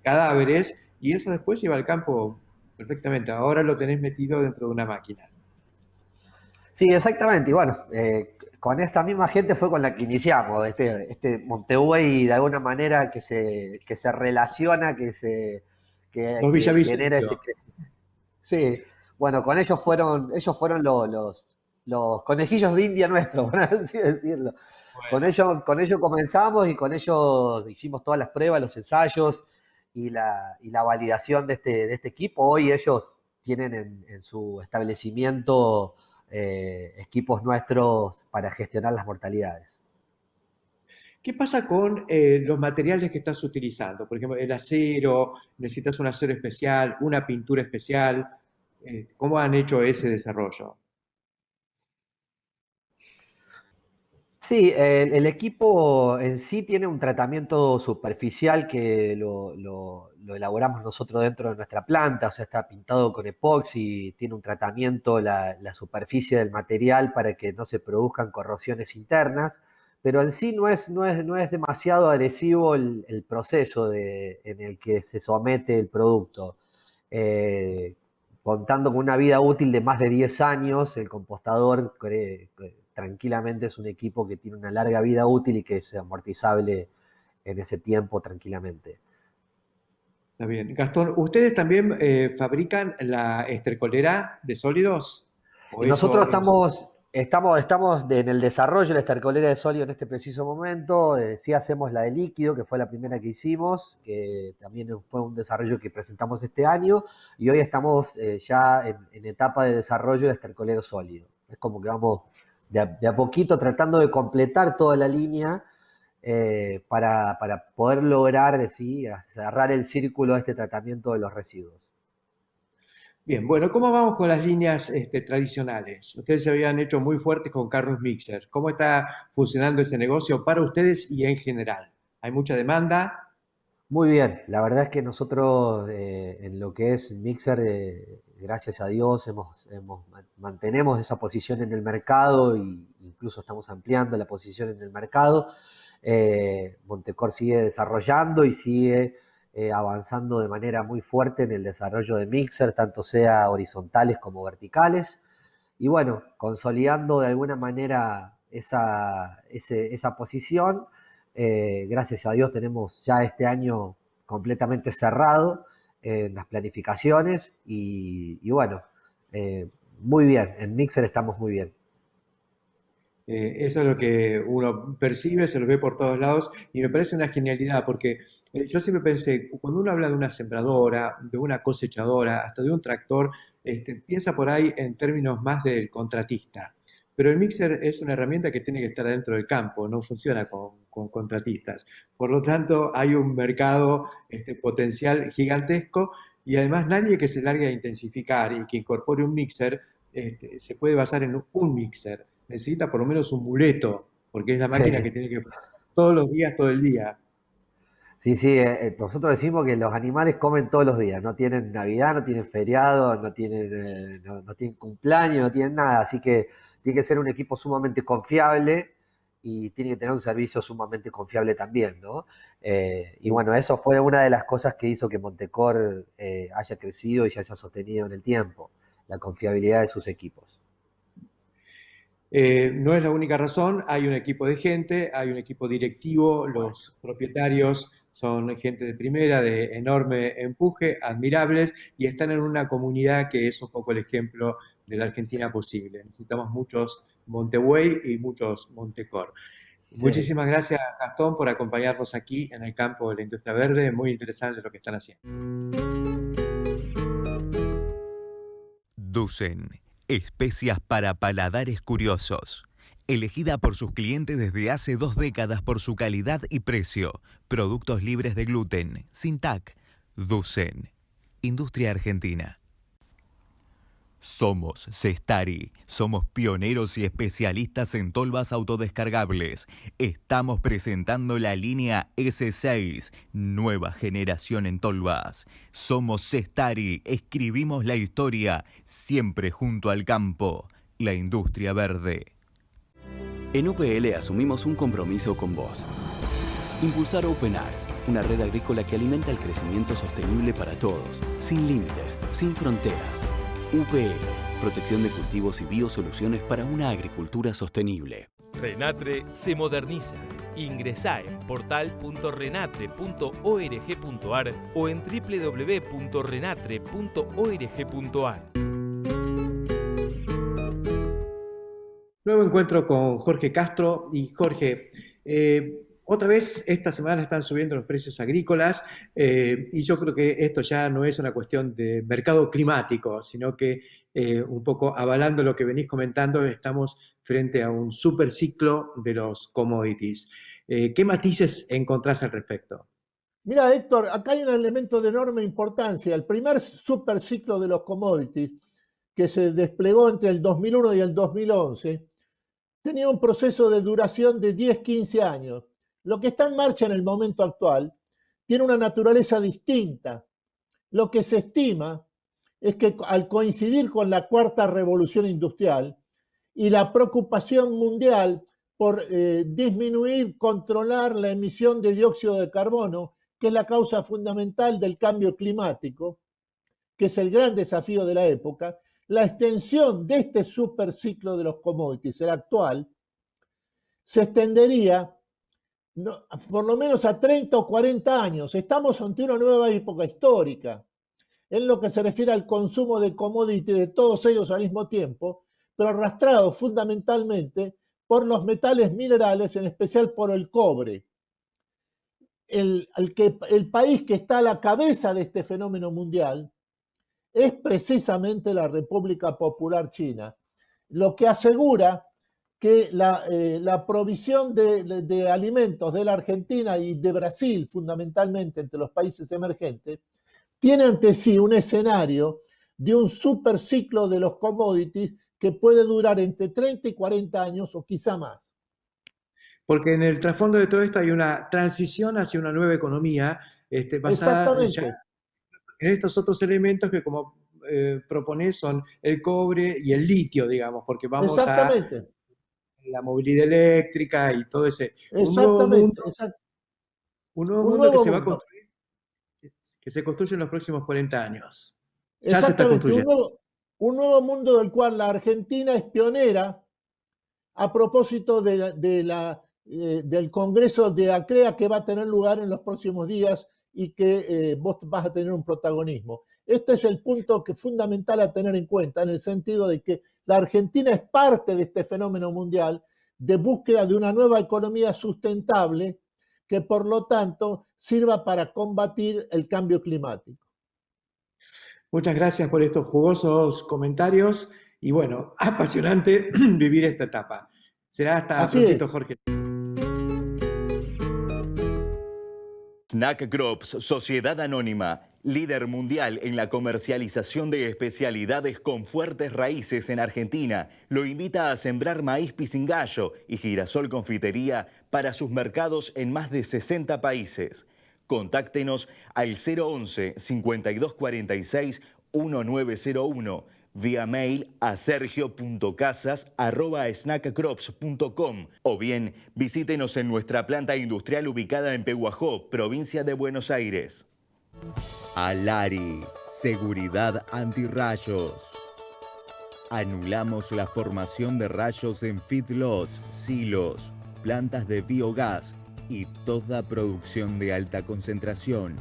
cadáveres, y eso después iba al campo perfectamente. Ahora lo tenés metido dentro de una máquina. Sí, exactamente. Y bueno, con esta misma gente fue con la que iniciamos. Este Montevideo, de alguna manera que se relaciona, que genera ese... Sí, bueno, con ellos fueron los conejillos de India nuestros, por así decirlo. Bueno. Con ellos comenzamos y con ellos hicimos todas las pruebas, los ensayos y la validación de este equipo. Hoy ellos tienen en su establecimiento equipos nuestros para gestionar las mortalidades. ¿Qué pasa con los materiales que estás utilizando? Por ejemplo, el acero, necesitas un acero especial, una pintura especial. ¿Cómo han hecho ese desarrollo? Sí, el equipo en sí tiene un tratamiento superficial que lo elaboramos nosotros dentro de nuestra planta, o sea, está pintado con epoxi, tiene un tratamiento la superficie del material para que no se produzcan corrosiones internas, pero en sí no es demasiado agresivo el proceso en el que se somete el producto. Contando con una vida útil de más de 10 años, el compostador tranquilamente es un equipo que tiene una larga vida útil y que es amortizable en ese tiempo tranquilamente. Está bien. Gastón, ¿ustedes también fabrican la estercolera de sólidos? Nosotros estamos en el desarrollo de la estercolera de sólido en este preciso momento. Sí hacemos la de líquido, que fue la primera que hicimos, que también fue un desarrollo que presentamos este año, y hoy estamos ya en etapa de desarrollo de estercolero sólido. Es como que vamos de a poquito tratando de completar toda la línea para poder lograr cerrar el círculo de este tratamiento de los residuos. Bien, bueno, ¿cómo vamos con las líneas tradicionales? Ustedes se habían hecho muy fuertes con carros mixer. ¿Cómo está funcionando ese negocio para ustedes y en general? ¿Hay mucha demanda? Muy bien, la verdad es que nosotros en lo que es mixer, gracias a Dios, mantenemos esa posición en el mercado e incluso estamos ampliando la posición en el mercado. Montecor sigue desarrollando y sigue avanzando de manera muy fuerte en el desarrollo de mixer, tanto sea horizontales como verticales. Y bueno, consolidando de alguna manera esa posición. Gracias a Dios tenemos ya este año completamente cerrado en las planificaciones y bueno, muy bien, en mixer estamos muy bien. Eso es lo que uno percibe, se lo ve por todos lados y me parece una genialidad porque yo siempre pensé, cuando uno habla de una sembradora, de una cosechadora, hasta de un tractor, piensa por ahí en términos más del contratista. Pero el mixer es una herramienta que tiene que estar dentro del campo, no funciona con contratistas. Por lo tanto, hay un mercado potencial gigantesco y además nadie que se largue a intensificar y que incorpore un mixer se puede basar en un mixer. Necesita por lo menos un muleto, porque es la máquina que tiene que todos los días, todo el día. Sí, nosotros decimos que los animales comen todos los días, no tienen Navidad, no tienen feriado, no tienen cumpleaños, no tienen nada, así que tiene que ser un equipo sumamente confiable y tiene que tener un servicio sumamente confiable también, ¿no? Y bueno, eso fue una de las cosas que hizo que Montecor haya crecido y se haya sostenido en el tiempo, la confiabilidad de sus equipos. No es la única razón, hay un equipo de gente, hay un equipo directivo, los propietarios son gente de primera, de enorme empuje, admirables, y están en una comunidad que es un poco el ejemplo de la Argentina posible. Necesitamos muchos Montebuey y muchos Montecor. Sí. Muchísimas gracias, Gastón, por acompañarnos aquí en el campo de la industria verde. Muy interesante lo que están haciendo. Dusen, especias para paladares curiosos. Elegida por sus clientes desde hace 2 décadas por su calidad y precio. Productos libres de gluten, sin TAC. Dusen, industria argentina. Somos Cestari, somos pioneros y especialistas en tolvas autodescargables. Estamos presentando la línea S6, nueva generación en tolvas. Somos Cestari, escribimos la historia, siempre junto al campo, la industria verde. En UPL asumimos un compromiso con vos. Impulsar OpenAg, una red agrícola que alimenta el crecimiento sostenible para todos, sin límites, sin fronteras. UPL, protección de cultivos y biosoluciones para una agricultura sostenible. Renatre se moderniza. Ingresá en portal.renatre.org.ar o en www.renatre.org.ar. Nuevo encuentro con Jorge Castro. Y Jorge, otra vez esta semana están subiendo los precios agrícolas y yo creo que esto ya no es una cuestión de mercado climático, sino que un poco avalando lo que venís comentando, estamos frente a un superciclo de los commodities. ¿Qué matices encontrás al respecto? Mira, Héctor, acá hay un elemento de enorme importancia. El primer superciclo de los commodities, que se desplegó entre el 2001 y el 2011, tenía un proceso de duración de 10-15 años. Lo que está en marcha en el momento actual tiene una naturaleza distinta. Lo que se estima es que al coincidir con la cuarta revolución industrial y la preocupación mundial por disminuir, controlar la emisión de dióxido de carbono, que es la causa fundamental del cambio climático, que es el gran desafío de la época, la extensión de este superciclo de los commodities, el actual, se extendería por lo menos a 30 o 40 años. Estamos ante una nueva época histórica en lo que se refiere al consumo de commodities de todos ellos al mismo tiempo, pero arrastrado fundamentalmente por los metales minerales, en especial por el cobre. El país que está a la cabeza de este fenómeno mundial es precisamente la República Popular China, lo que asegura que la provisión de alimentos de la Argentina y de Brasil, fundamentalmente entre los países emergentes, tiene ante sí un escenario de un superciclo de los commodities que puede durar entre 30 y 40 años o quizá más. Porque en el trasfondo de todo esto hay una transición hacia una nueva economía basada ya en estos otros elementos que, como proponés, son el cobre y el litio, digamos, porque vamos a la movilidad eléctrica y todo ese... Exactamente. Un nuevo mundo que se va a construir, que se construye en los próximos 40 años. Ya se está construyendo. Un nuevo mundo del cual la Argentina es pionera a propósito del Congreso de ACREA que va a tener lugar en los próximos días y que vos vas a tener un protagonismo. Este es el punto que es fundamental a tener en cuenta, en el sentido de que la Argentina es parte de este fenómeno mundial de búsqueda de una nueva economía sustentable que, por lo tanto, sirva para combatir el cambio climático. Muchas gracias por estos jugosos comentarios y bueno, apasionante vivir esta etapa. Será hasta prontito, Jorge. Snack Crops, Sociedad Anónima, líder mundial en la comercialización de especialidades con fuertes raíces en Argentina, lo invita a sembrar maíz pisingallo y girasol confitería para sus mercados en más de 60 países. Contáctenos al 011 5246 1901, vía mail a sergio.casas@snackcrops.com o bien visítenos en nuestra planta industrial ubicada en Pehuajó, provincia de Buenos Aires. Alari, seguridad antirrayos. Anulamos la formación de rayos en feedlots, silos, plantas de biogás y toda producción de alta concentración.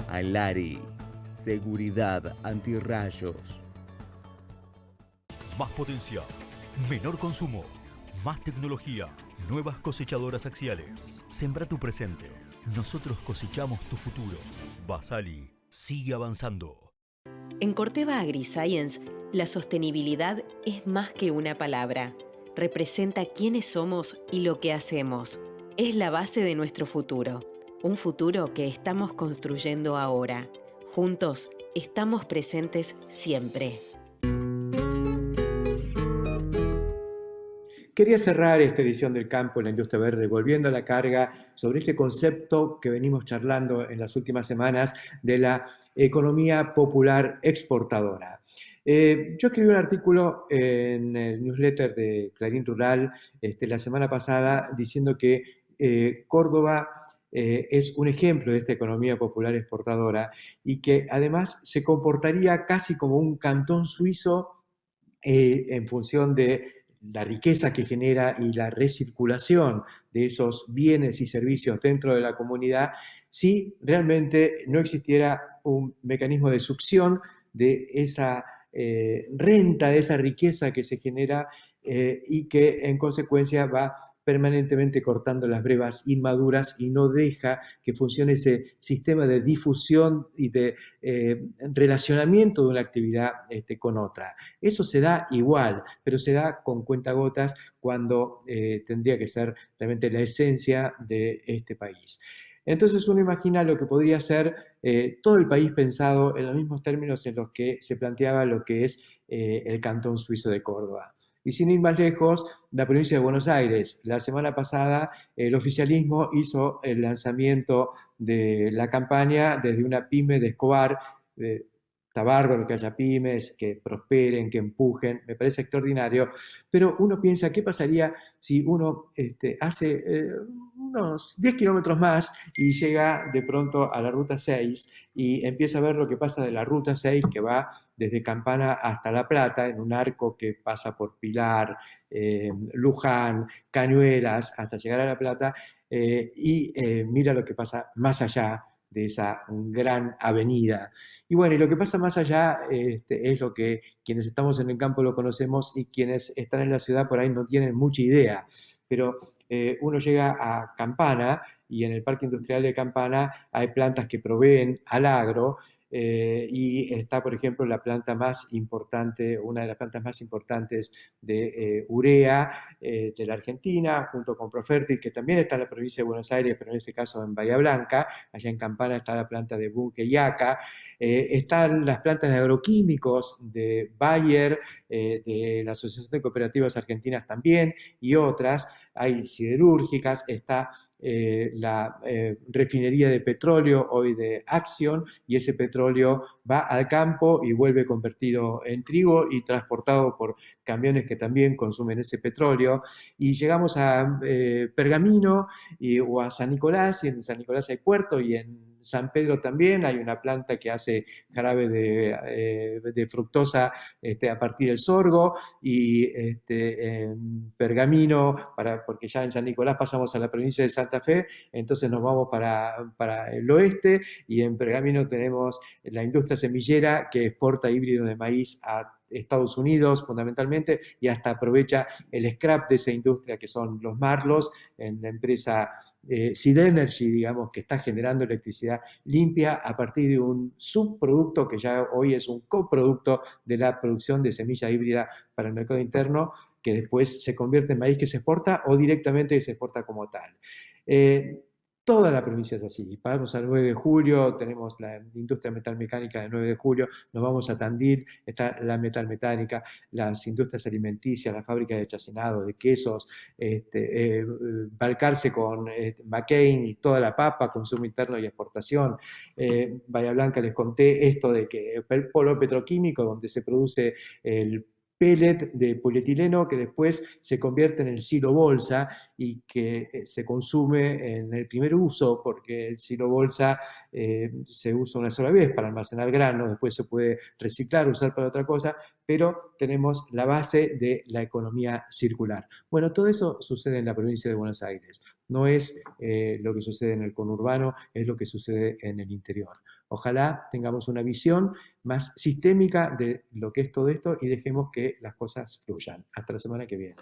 Alari, seguridad antirrayos. Más potencia, menor consumo, más tecnología, nuevas cosechadoras axiales. Sembra tu presente. Nosotros cosechamos tu futuro. Basali sigue avanzando. En Corteva AgriScience, la sostenibilidad es más que una palabra. Representa quiénes somos y lo que hacemos. Es la base de nuestro futuro. Un futuro que estamos construyendo ahora. Juntos estamos presentes siempre. Quería cerrar esta edición del Campo en la Industria Verde volviendo a la carga sobre este concepto que venimos charlando en las últimas semanas de la economía popular exportadora. Yo escribí un artículo en el newsletter de Clarín Rural la semana pasada diciendo que Córdoba es un ejemplo de esta economía popular exportadora y que además se comportaría casi como un cantón suizo en función de la riqueza que genera y la recirculación de esos bienes y servicios dentro de la comunidad, si realmente no existiera un mecanismo de succión de esa renta, de esa riqueza que se genera y que en consecuencia va permanentemente cortando las brevas inmaduras y no deja que funcione ese sistema de difusión y de relacionamiento de una actividad con otra. Eso se da igual, pero se da con cuentagotas cuando tendría que ser realmente la esencia de este país. Entonces uno imagina lo que podría ser todo el país pensado en los mismos términos en los que se planteaba lo que es el Cantón Suizo de Córdoba. Y sin ir más lejos, la provincia de Buenos Aires. La semana pasada el oficialismo hizo el lanzamiento de la campaña desde una pyme de Escobar. Está bárbaro que haya pymes, que prosperen, que empujen, me parece extraordinario, pero uno piensa, ¿qué pasaría si uno hace unos 10 kilómetros más y llega de pronto a la Ruta 6 y empieza a ver lo que pasa de la Ruta 6 que va desde Campana hasta La Plata, en un arco que pasa por Pilar, Luján, Cañuelas, hasta llegar a La Plata, y mira lo que pasa más allá de esa gran avenida. Y bueno, y lo que pasa más allá es lo que quienes estamos en el campo lo conocemos y quienes están en la ciudad por ahí no tienen mucha idea, pero uno llega a Campana y en el Parque Industrial de Campana hay plantas que proveen al agro, y está, por ejemplo, la planta más importante, una de las plantas más importantes de urea de la Argentina, junto con Profertil, que también está en la provincia de Buenos Aires, pero en este caso en Bahía Blanca. Allá en Campana está la planta de Bunge y Aca. Están las plantas de agroquímicos de Bayer, de la Asociación de Cooperativas Argentinas también, y otras. Hay siderúrgicas, está la refinería de petróleo hoy de Axion, y ese petróleo va al campo y vuelve convertido en trigo y transportado por camiones que también consumen ese petróleo, y llegamos a Pergamino o a San Nicolás, y en San Nicolás hay puerto, y en San Pedro también hay una planta que hace jarabe de fructosa a partir del sorgo, y en Pergamino, porque ya en San Nicolás pasamos a la provincia de Santa Fe, entonces nos vamos para el oeste, y en Pergamino tenemos la industria semillera que exporta híbridos de maíz a Estados Unidos fundamentalmente, y hasta aprovecha el scrap de esa industria que son los marlos, en la empresa Seed Energy, digamos, que está generando electricidad limpia a partir de un subproducto que ya hoy es un coproducto de la producción de semilla híbrida para el mercado interno, que después se convierte en maíz que se exporta o directamente que se exporta como tal. Toda la provincia es así. Vamos al 9 de julio, tenemos la industria metalmecánica del 9 de julio, nos vamos a Tandil, está la metalmecánica, las industrias alimenticias, la fábrica de chacinado, de quesos, Balcarce con McCain y toda la papa, consumo interno y exportación. Bahía Blanca, les conté esto de que el polo petroquímico, donde se produce el pellet de polietileno que después se convierte en el silo bolsa y que se consume en el primer uso, porque el silo bolsa se usa una sola vez para almacenar granos, después se puede reciclar, usar para otra cosa, pero tenemos la base de la economía circular. Bueno, todo eso sucede en la provincia de Buenos Aires. No es lo que sucede en el conurbano, es lo que sucede en el interior. Ojalá tengamos una visión más sistémica de lo que es todo esto y dejemos que las cosas fluyan. Hasta la semana que viene.